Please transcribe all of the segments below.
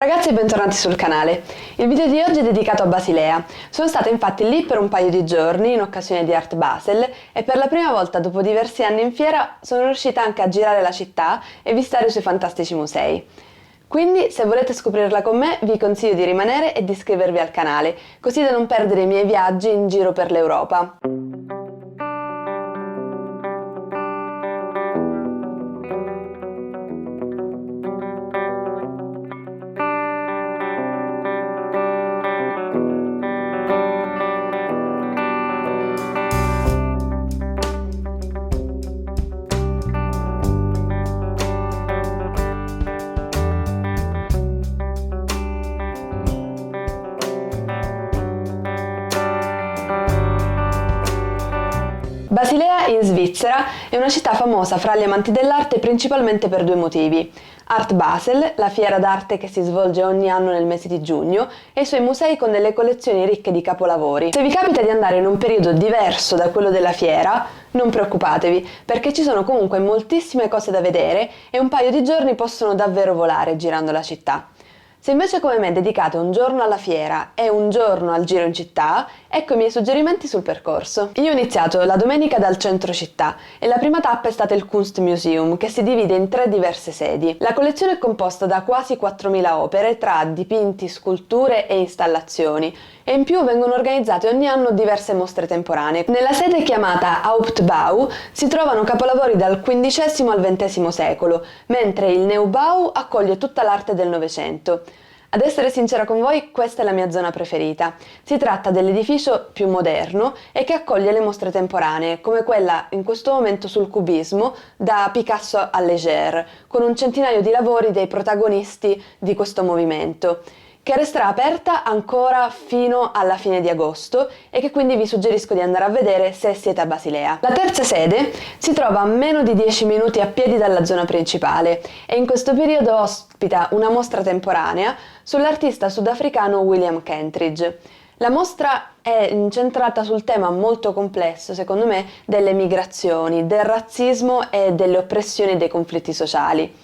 Ragazzi, bentornati sul canale. Il video di oggi è dedicato a Basilea. Sono stata infatti lì per un paio di giorni in occasione di Art Basel e per la prima volta dopo diversi anni in fiera sono riuscita anche a girare la città e visitare i suoi fantastici musei. Quindi, se volete scoprirla con me, vi consiglio di rimanere e di iscrivervi al canale, così da non perdere i miei viaggi in giro per l'Europa. Basilea, in Svizzera, è una città famosa fra gli amanti dell'arte principalmente per due motivi: Art Basel, la fiera d'arte che si svolge ogni anno nel mese di giugno, e i suoi musei con delle collezioni ricche di capolavori. Se vi capita di andare in un periodo diverso da quello della fiera, non preoccupatevi, perché ci sono comunque moltissime cose da vedere e un paio di giorni possono davvero volare girando la città. Se invece come me dedicate un giorno alla fiera e un giorno al giro in città, ecco i miei suggerimenti sul percorso. Io ho iniziato la domenica dal centro città e la prima tappa è stata il Kunstmuseum, che si divide in 3 diverse sedi. La collezione è composta da quasi 4.000 opere tra dipinti, sculture e installazioni, e in più vengono organizzate ogni anno diverse mostre temporanee. Nella sede chiamata Hauptbau si trovano capolavori dal XV al XX secolo, mentre il Neubau accoglie tutta l'arte del Novecento. Ad essere sincera con voi, questa è la mia zona preferita. Si tratta dell'edificio più moderno e che accoglie le mostre temporanee, come quella in questo momento sul cubismo da Picasso a Léger, con un centinaio di lavori dei protagonisti di questo movimento, che resterà aperta ancora fino alla fine di agosto e che quindi vi suggerisco di andare a vedere se siete a Basilea. La terza sede si trova a meno di 10 minuti a piedi dalla zona principale e in questo periodo ospita una mostra temporanea sull'artista sudafricano William Kentridge. La mostra è incentrata sul tema molto complesso, secondo me, delle migrazioni, del razzismo e delle oppressioni e dei conflitti sociali.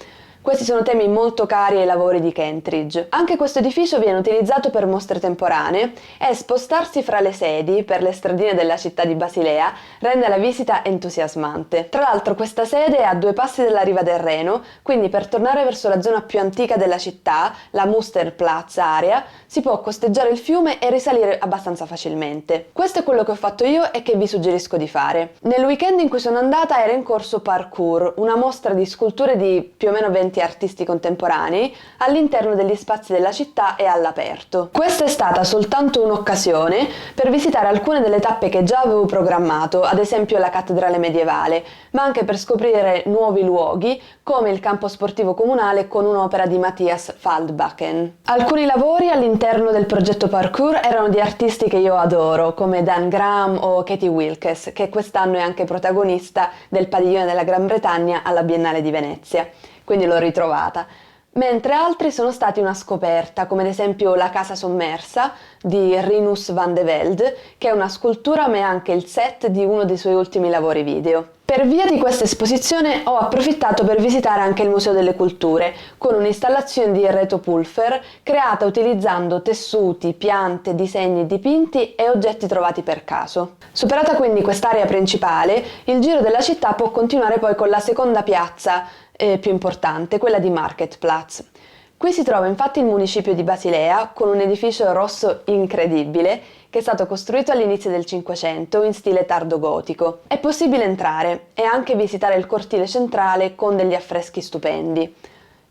Questi sono temi molto cari ai lavori di Kentridge. Anche questo edificio viene utilizzato per mostre temporanee e spostarsi fra le sedi per le stradine della città di Basilea rende la visita entusiasmante. Tra l'altro questa sede è a 2 passi dalla riva del Reno, quindi per tornare verso la zona più antica della città, la Musterplatz area, si può costeggiare il fiume e risalire abbastanza facilmente. Questo è quello che ho fatto io e che vi suggerisco di fare. Nel weekend in cui sono andata era in corso Parkour, una mostra di sculture di più o meno 20 artisti contemporanei all'interno degli spazi della città e all'aperto. Questa è stata soltanto un'occasione per visitare alcune delle tappe che già avevo programmato, ad esempio la cattedrale medievale, ma anche per scoprire nuovi luoghi come il campo sportivo comunale con un'opera di Matthias Feldbacken. Alcuni lavori all'interno del progetto Parkour erano di artisti che io adoro, come Dan Graham o Katie Wilkes, che quest'anno è anche protagonista del padiglione della Gran Bretagna alla Biennale di Venezia, quindi l'ho ritrovata. Mentre altri sono stati una scoperta, come ad esempio La casa sommersa di Rinus van de Velde, che è una scultura ma è anche il set di uno dei suoi ultimi lavori video. Per via di questa esposizione ho approfittato per visitare anche il Museo delle Culture, con un'installazione di Reto Pulfer creata utilizzando tessuti, piante, disegni, dipinti e oggetti trovati per caso. Superata quindi quest'area principale, il giro della città può continuare poi con la seconda piazza più importante, quella di Marktplatz. Qui si trova infatti il municipio di Basilea con un edificio rosso incredibile che è stato costruito all'inizio del Cinquecento in stile tardo-gotico. È possibile entrare e anche visitare il cortile centrale con degli affreschi stupendi.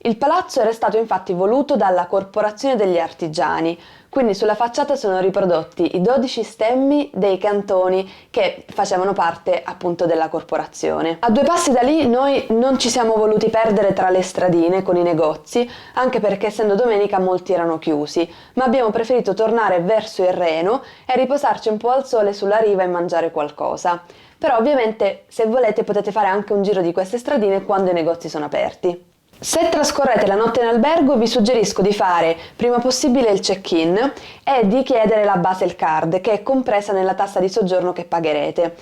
Il palazzo era stato infatti voluto dalla Corporazione degli Artigiani, quindi sulla facciata sono riprodotti i 12 stemmi dei cantoni che facevano parte appunto della corporazione. A 2 passi da lì noi non ci siamo voluti perdere tra le stradine con i negozi, anche perché essendo domenica molti erano chiusi, ma abbiamo preferito tornare verso il Reno e riposarci un po' al sole sulla riva e mangiare qualcosa. Però ovviamente se volete potete fare anche un giro di queste stradine quando i negozi sono aperti. Se trascorrete la notte in albergo vi suggerisco di fare prima possibile il check-in e di chiedere la Basel Card, che è compresa nella tassa di soggiorno che pagherete.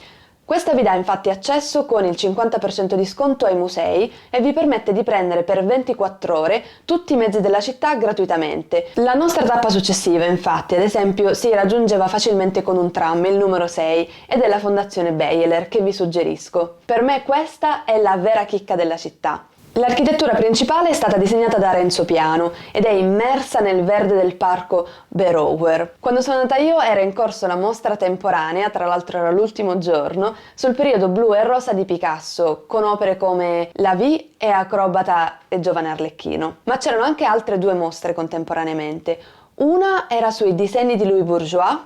Questa vi dà infatti accesso con il 50% di sconto ai musei e vi permette di prendere per 24 ore tutti i mezzi della città gratuitamente. La nostra tappa successiva, infatti, ad esempio, si raggiungeva facilmente con un tram, il numero 6, ed è la Fondazione Beyeler, che vi suggerisco. Per me questa è la vera chicca della città. L'architettura principale è stata disegnata da Renzo Piano ed è immersa nel verde del parco Berauer. Quando sono andata io era in corso la mostra temporanea, tra l'altro era l'ultimo giorno, sul periodo blu e rosa di Picasso, con opere come La Vie e Acrobata e Giovane Arlecchino. Ma c'erano anche altre 2 mostre contemporaneamente. Una era sui disegni di Louis Bourgeois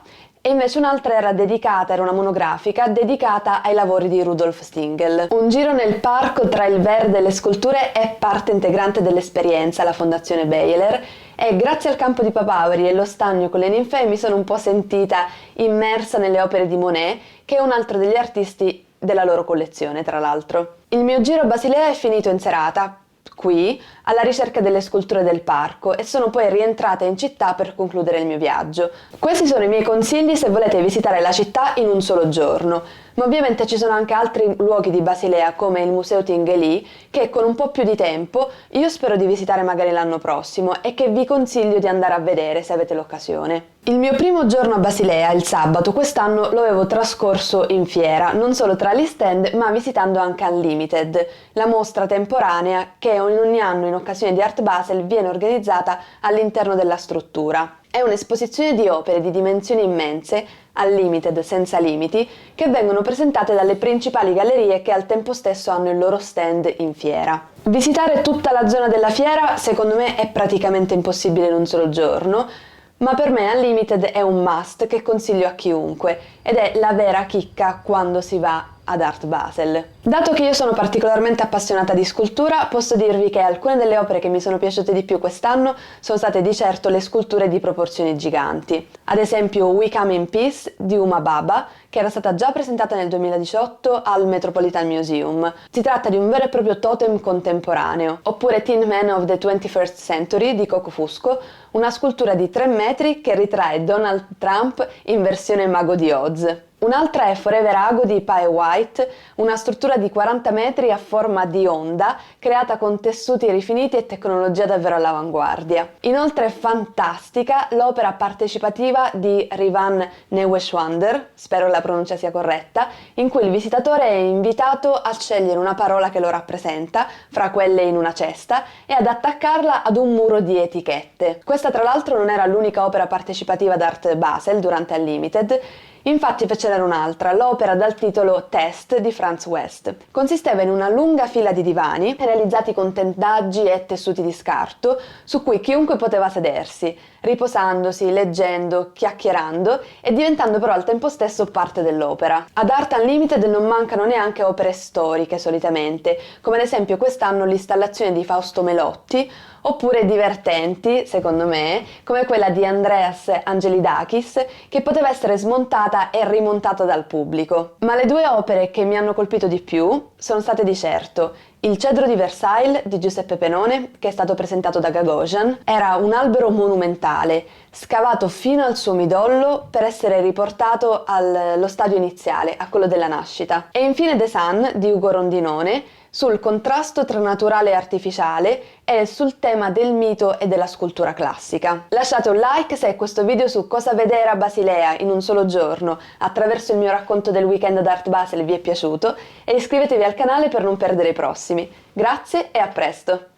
e invece un'altra era una monografica dedicata ai lavori di Rudolf Stingel. Un giro nel parco tra il verde e le sculture è parte integrante dell'esperienza alla Fondazione Beyeler e grazie al campo di papaveri e lo stagno con le ninfee mi sono un po' sentita immersa nelle opere di Monet, che è un altro degli artisti della loro collezione, tra l'altro. Il mio giro a Basilea è finito in serata, qui, alla ricerca delle sculture del parco, e sono poi rientrata in città per concludere il mio viaggio. Questi sono i miei consigli se volete visitare la città in un solo giorno, ma ovviamente ci sono anche altri luoghi di Basilea come il Museo Tinguely che con un po' più di tempo io spero di visitare magari l'anno prossimo e che vi consiglio di andare a vedere se avete l'occasione. Il mio primo giorno a Basilea, il sabato, quest'anno lo avevo trascorso in fiera, non solo tra gli stand ma visitando anche Unlimited, la mostra temporanea che ogni anno in occasione di Art Basel viene organizzata all'interno della struttura. È un'esposizione di opere di dimensioni immense, Unlimited senza limiti, che vengono presentate dalle principali gallerie che al tempo stesso hanno il loro stand in fiera. Visitare tutta la zona della fiera secondo me è praticamente impossibile in un solo giorno, ma per me Unlimited è un must che consiglio a chiunque ed è la vera chicca quando si va ad Art Basel. Dato che io sono particolarmente appassionata di scultura, posso dirvi che alcune delle opere che mi sono piaciute di più quest'anno sono state di certo le sculture di proporzioni giganti. Ad esempio We Come in Peace di Uma Baba, che era stata già presentata nel 2018 al Metropolitan Museum. Si tratta di un vero e proprio totem contemporaneo. Oppure Tin Man of the 21st Century di Coco Fusco, una scultura di 3 metri che ritrae Donald Trump in versione Mago di Oz. Un'altra è Forever Ago di Pae White, una struttura di 40 metri a forma di onda, creata con tessuti rifiniti e tecnologia davvero all'avanguardia. Inoltre è fantastica l'opera partecipativa di Rivan Neuschwander, spero la pronuncia sia corretta, in cui il visitatore è invitato a scegliere una parola che lo rappresenta, fra quelle in una cesta, e ad attaccarla ad un muro di etichette. Questa tra l'altro non era l'unica opera partecipativa d'Art Basel durante Unlimited. Infatti ce n'era un'altra, l'opera dal titolo Test di Franz West. Consisteva in una lunga fila di divani realizzati con tendaggi e tessuti di scarto su cui chiunque poteva sedersi, riposandosi, leggendo, chiacchierando e diventando però al tempo stesso parte dell'opera. Ad Art Unlimited non mancano neanche opere storiche solitamente, come ad esempio quest'anno l'installazione di Fausto Melotti, oppure divertenti, secondo me, come quella di Andreas Angelidakis, che poteva essere smontata e rimontata dal pubblico. Ma le 2 opere che mi hanno colpito di più sono state di certo Il cedro di Versailles di Giuseppe Penone, che è stato presentato da Gagosian. Era un albero monumentale, scavato fino al suo midollo per essere riportato allo stadio iniziale, a quello della nascita. E infine The Sun di Ugo Rondinone, sul contrasto tra naturale e artificiale e sul tema del mito e della scultura classica. Lasciate un like se questo video su cosa vedere a Basilea in un solo giorno attraverso il mio racconto del weekend ad Art Basel vi è piaciuto e iscrivetevi al canale per non perdere i prossimi. Grazie e a presto!